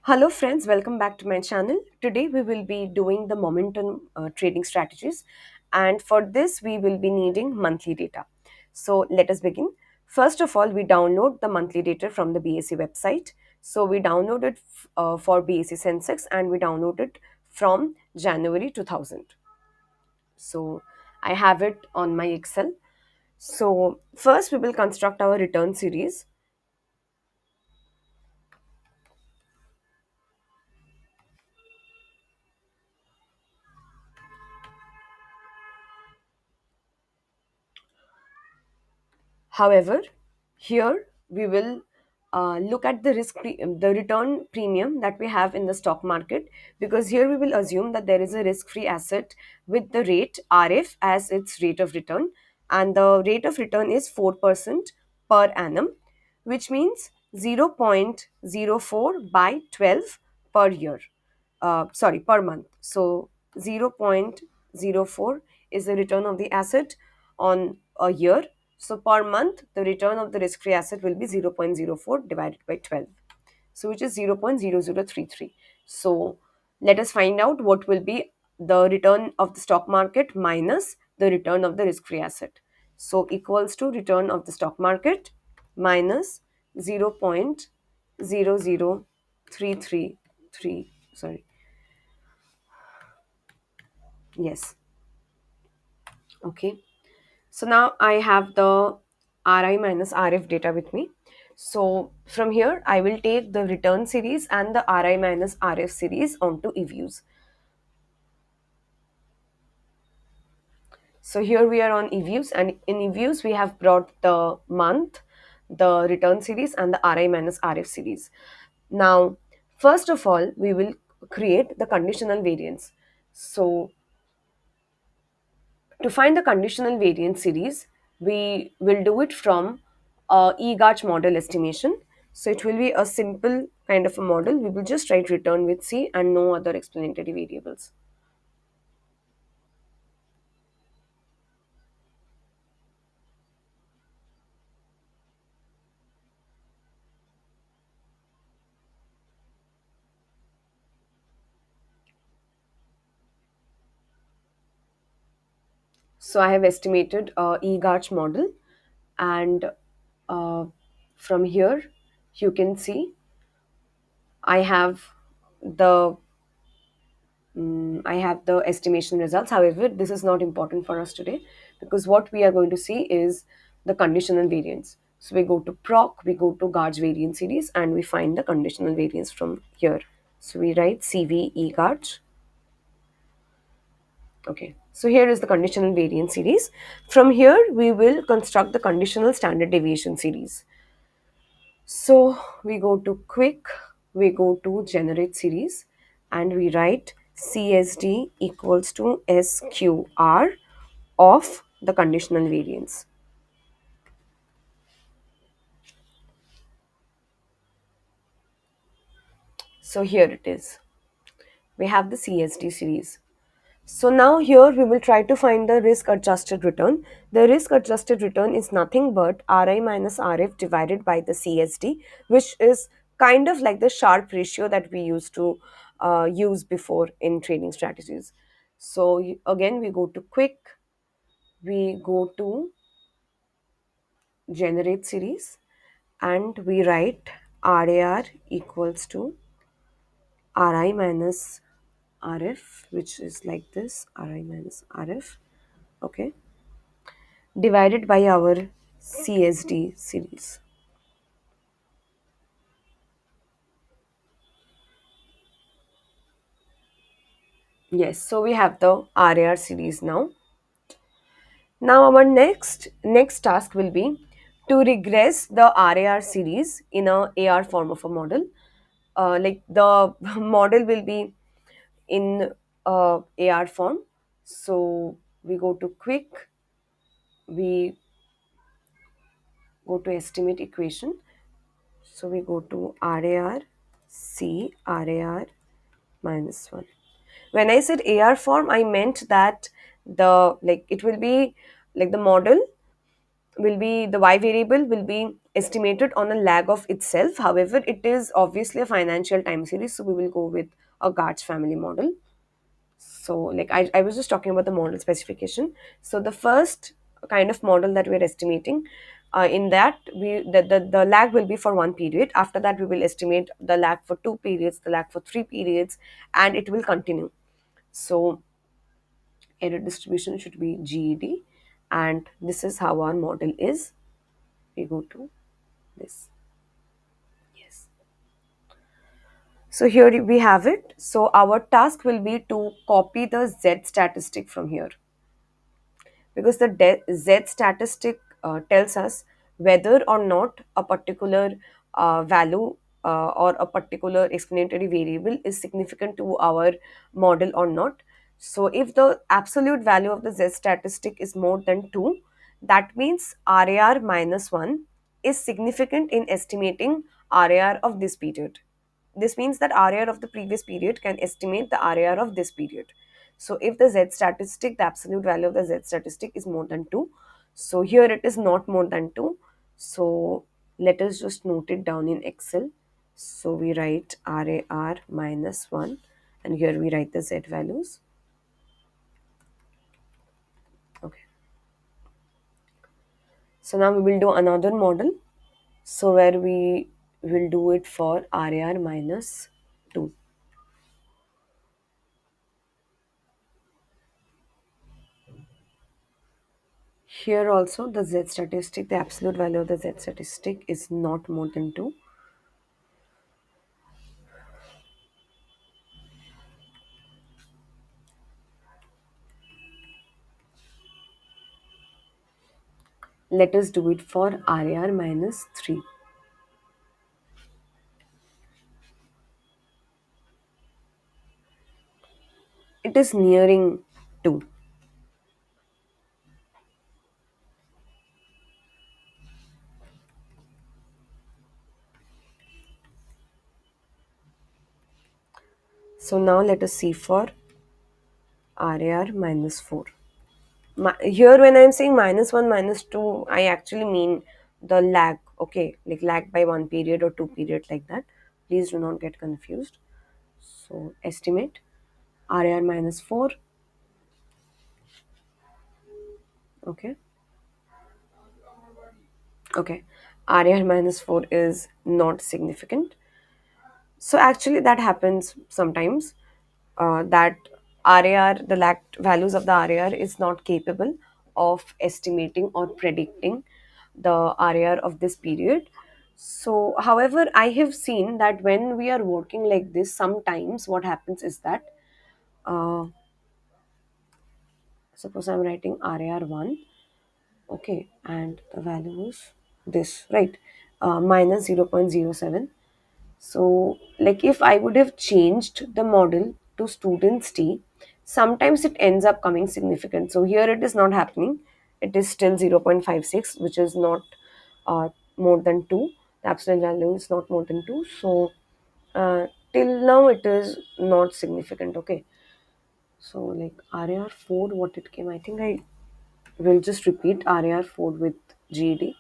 Hello friends, welcome back to my channel. Today we will be doing the momentum trading strategies, and for this we will be needing monthly data. So let us begin. First of all, we download the monthly data from the BSE website. So we download it for BSE Sensex and we download it from January 2000. So I have it on my Excel. So first we will construct our return series. However, here we will look at the return premium that we have in the stock market, because here we will assume that there is a risk-free asset with the rate RF as its rate of return, and the rate of return is 4% per annum, which means 0.04 by 12 per year. Sorry, per month. So 0.04 is the return of the asset on a year. So per month, the return of the risk-free asset will be 0.04 divided by 12. So which is 0.0033. So let us find out what will be the return of the stock market minus the return of the risk-free asset. So equals to return of the stock market minus 0.00333. Sorry. Yes. Okay. So now I have the RI minus RF data with me. So from here, I will take the return series and the RI minus RF series onto eViews. So here we are on eViews, and in eViews we have brought the month, the return series and the RI minus RF series. Now, first of all, we will create the conditional variance. So to find the conditional variance series, we will do it from EGARCH model estimation. So it will be a simple kind of a model. We will just write return with C and no other explanatory variables. So I have estimated EGARCH model, and uh, from here you can see I have the I have the estimation results. However, this is not important for us today, because what we are going to see is the conditional variance. So we go to PROC, we go to Garge variance series, and we find the conditional variance from here. So we write CVE Garge. Okay. So here is the conditional variance series. From here, we will construct the conditional standard deviation series. So we go to quick, we go to generate series, and we write CSD equals to SQR of the conditional variance. So here it is. We have the CSD series. So now here we will try to find the risk adjusted return. The risk adjusted return is nothing but RI minus RF divided by the CSD, which is kind of like the Sharpe ratio that we used to use before in trading strategies. So again, we go to quick, we go to generate series, and we write RAR equals to RI minus RF, which is like this, RI minus RF. Okay, divided by our CSD series. Yes, so we have the RAR series now. Now our next task will be to regress the RAR series in a AR form of a model. Like the model will be in AR form. So we go to quick, we go to estimate equation. So we go to RAR C RAR minus 1. When I said AR form, I meant that the like it will be like the model will be the y variable will be estimated on a lag of itself. However, it is obviously a financial time series, so we will go with a Garch family model. So like I was just talking about the model specification. So the first kind of model that we're estimating, in that the lag will be for one period. After that we will estimate the lag for two periods, the lag for three periods, and it will continue. So error distribution should be GED, and this is how our model is. We go to this. Yes. So here we have it. So our task will be to copy the Z statistic from here, because the Z statistic tells us whether or not a particular value or a particular explanatory variable is significant to our model or not. So if the absolute value of the Z statistic is more than 2, that means RAR minus 1 is significant in estimating RAR of this period. This means that RAR of the previous period can estimate the RAR of this period. So if the Z statistic, the absolute value of the Z statistic is more than 2, so here it is not more than 2. So let us just note it down in Excel. So we write RAR minus 1, and here we write the Z values. Okay. So now we will do another model. So where we will do it for RAR minus 2. Here also the Z statistic, the absolute value of the Z statistic is not more than 2. Let us do it for RAR minus 3. It is nearing 2. So now let us see for RAR minus 4. Here when I am saying minus 1, minus 2, I actually mean the lag, okay, like lag by one period or two period, like that. Please do not get confused. So estimate RAR minus 4, okay. Okay, RAR minus 4 is not significant. So actually that happens sometimes, that RAR, the lagged values of the RAR is not capable of estimating or predicting the RAR of this period. So however, I have seen that when we are working like this, sometimes what happens is that, uh, suppose I'm writing RAR 1, okay, and the value is this, right, minus 0.07. So, like if I would have changed the model to students T, sometimes it ends up coming significant. So here it is not happening. It is still 0.56, which is not more than 2. The absolute value is not more than 2. So till now it is not significant. Okay. So like RAR4, what it came, I think I will just repeat RAR4 with GD.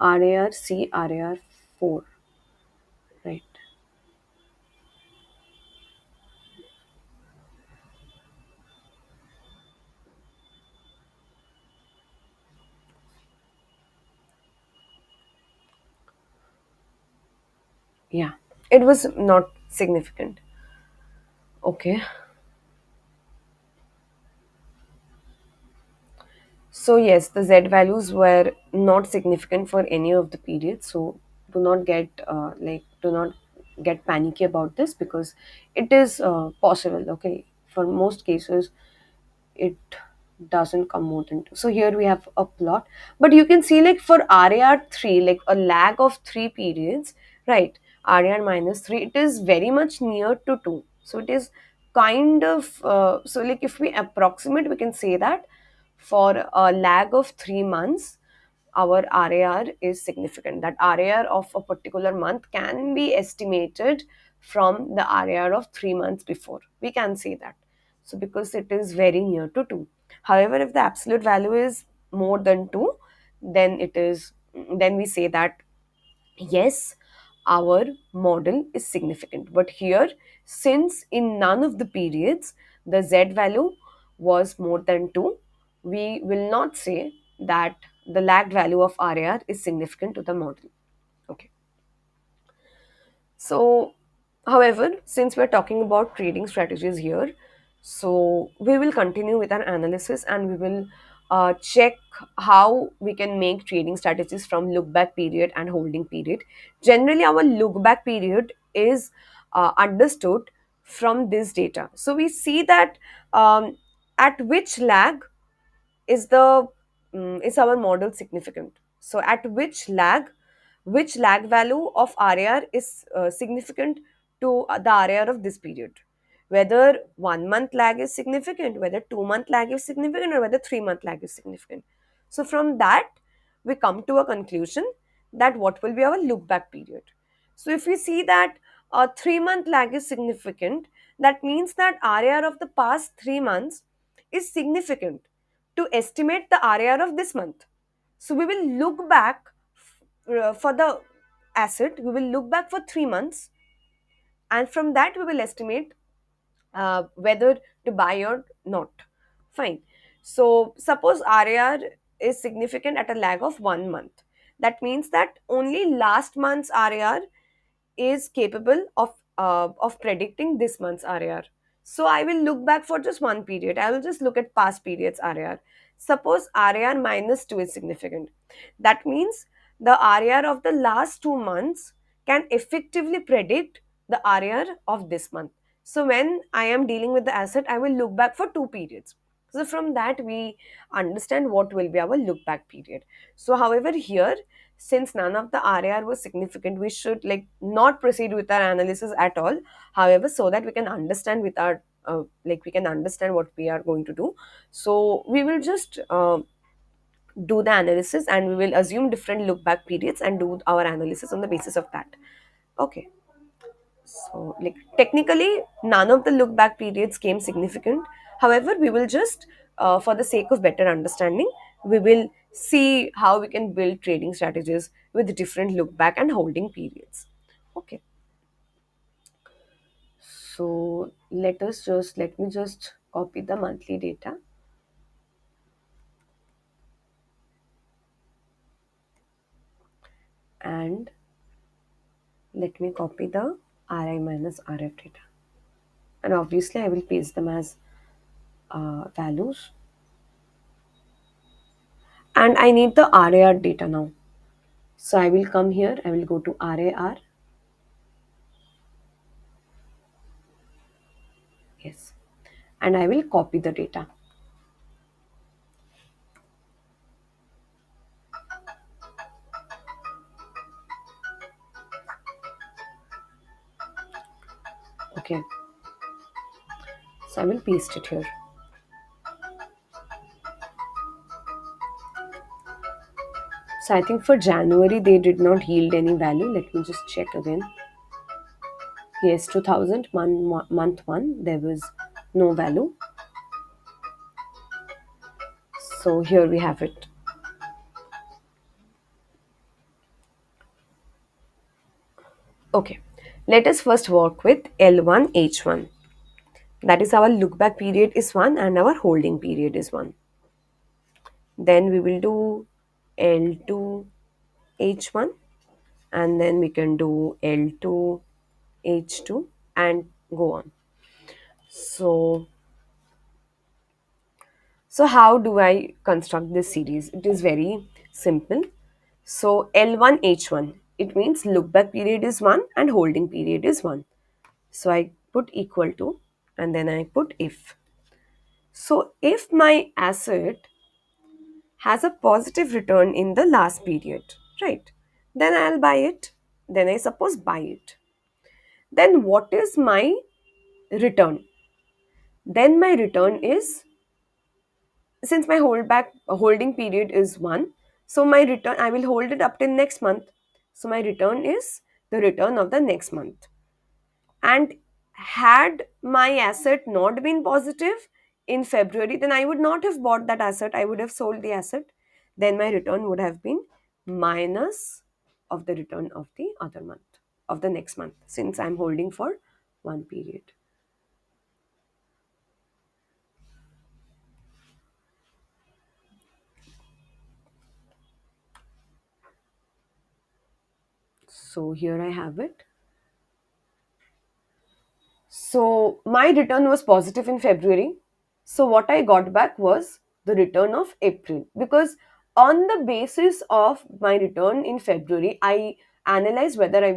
RARC, RAR4, right? Yeah, it was not significant. Okay. So yes, the Z values were not significant for any of the periods. So do not get do not get panicky about this, because it is possible. Okay, for most cases it doesn't come more than two. So here we have a plot, but you can see like for RAR3, like a lag of three periods, right? RAR minus 3, it is very much near to 2. So it is kind of, so like if we approximate, we can say that for a lag of 3 months, our RAR is significant. That RAR of a particular month can be estimated from the RAR of 3 months before. We can say that. So because it is very near to 2. However, if the absolute value is more than 2, then it is, then we say that yes, our model is significant. But here, since in none of the periods the z value was more than 2, we will not say that the lagged value of RAR is significant to the model. Okay. So, however, since we're talking about trading strategies here, so we will continue with our analysis and we will check how we can make trading strategies from look back period and holding period. Generally, our look back period is understood from this data. So, we see that at which lag is the is our model significant. So at which lag value of RAR is significant to the RAR of this period, whether 1 month lag is significant, whether 2 month lag is significant, or whether 3 month lag is significant. So from that we come to a conclusion that what will be our look back period. So if we see that a 3 month lag is significant, that means that RAR of the past 3 months is significant to estimate the RAR of this month. So we will look back for the asset, we will look back for 3 months, and from that we will estimate whether to buy or not. Fine. So suppose RAR is significant at a lag of 1 month. That means that only last month's RAR is capable of predicting this month's RAR. So I will look back for just one period. I will just look at past periods RAR. Suppose RAR minus 2 is significant. That means the RAR of the last 2 months can effectively predict the RAR of this month. So when I am dealing with the asset, I will look back for 2 periods. So from that we understand what will be our look back period. So however here, since none of the RAR was significant, we should like not proceed with our analysis at all. However, so that we can understand with our like we can understand what we are going to do. So we will just do the analysis and we will assume different look back periods and do our analysis on the basis of that. Okay. So, like technically, none of the look back periods came significant. However, we will just, for the sake of better understanding, we will see how we can build trading strategies with different look back and holding periods. Okay. So, let me just copy the monthly data and let me copy the RI minus RF data. And obviously, I will paste them as values. And I need the RAR data now. So I will come here, I will go to RAR. Yes. And I will copy the data. Okay. So I will paste it here. So I think for January they did not yield any value. Let me just check again. Yes, 2000 month one there was no value. So here we have it. Okay. Let us first work with L1 H1. That is our look back period is 1 and our holding period is 1. Then we will do L2 H1 and then we can do L2 H2 and go on. So how do I construct this series? It is very simple. So L1 H1, it means look back period is 1 and holding period is 1. So I put equal to and then I put if. So if my asset has a positive return in the last period, right? Then I'll buy it. Then I suppose buy it. Then what is my return? Then my return is, since my holding period is 1, so my return I will hold it up till next month. So my return is the return of the next month. And had my asset not been positive in February, then I would not have bought that asset, I would have sold the asset. then my return would have been minus of the return of the other month, of the next month, since I'm holding for one period. So here I have it. So my return was positive in February. So what I got back was the return of April, because on the basis of my return in February, I analyzed whether I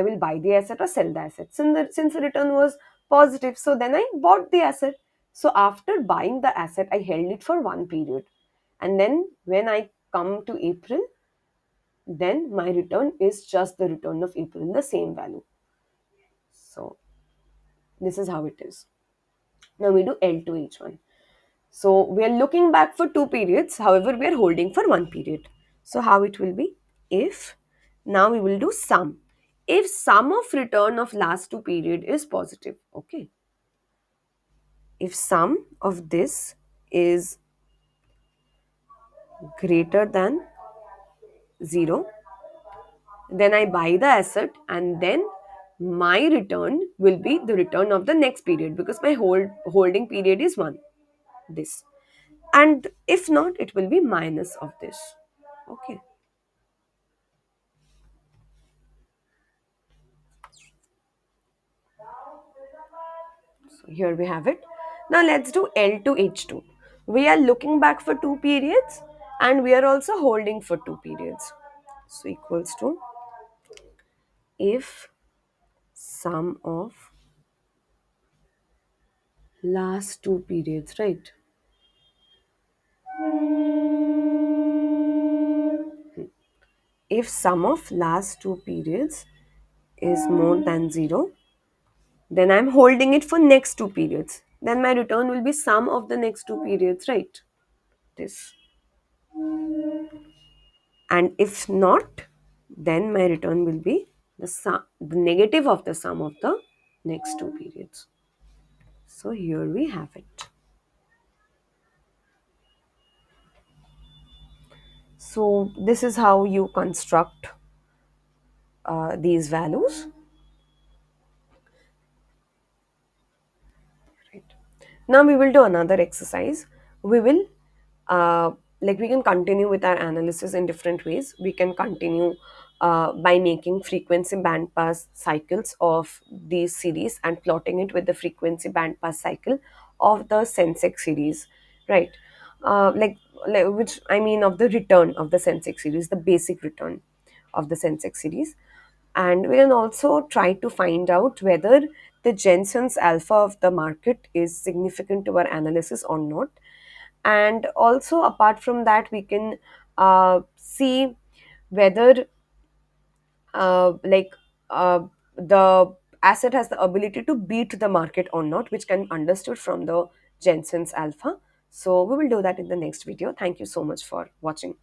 will buy the asset or sell the asset. Since the return was positive, so then I bought the asset. So after buying the asset, I held it for one period, and then when I come to April, then my return is just the return of April in the same value. So this is how it is. Now we do L to H1. So we are looking back for two periods, however, we are holding for one period. So how it will be? If, now we will do sum. If sum of return of last two period is positive, okay. If sum of this is greater than 0, then I buy the asset, and then my return will be the return of the next period, because my holding period is 1, this. And if not, it will be minus of this, okay. So here we have it. Now let's do L to H2. We are looking back for two periods, and we are also holding for two periods. So equals to, if sum of last two periods, right? If sum of last two periods is more than 0, then I'm holding it for next two periods. Then my return will be sum of the next two periods, right? This. And if not, then my return will be the negative of the sum of the next two periods. So here we have it. So this is how you construct these values. Right. Now we will do another exercise. We will, we can continue with our analysis in different ways. We can continue by making frequency bandpass cycles of these series and plotting it with the frequency bandpass cycle of the Sensex series, right? Which I mean of the return of the Sensex series, the basic return of the Sensex series. And we can also try to find out whether the Jensen's alpha of the market is significant to our analysis or not. And also, apart from that, we can see whether like the asset has the ability to beat the market or not, which can be understood from the Jensen's alpha. So we will do that in the next video. Thank you so much for watching.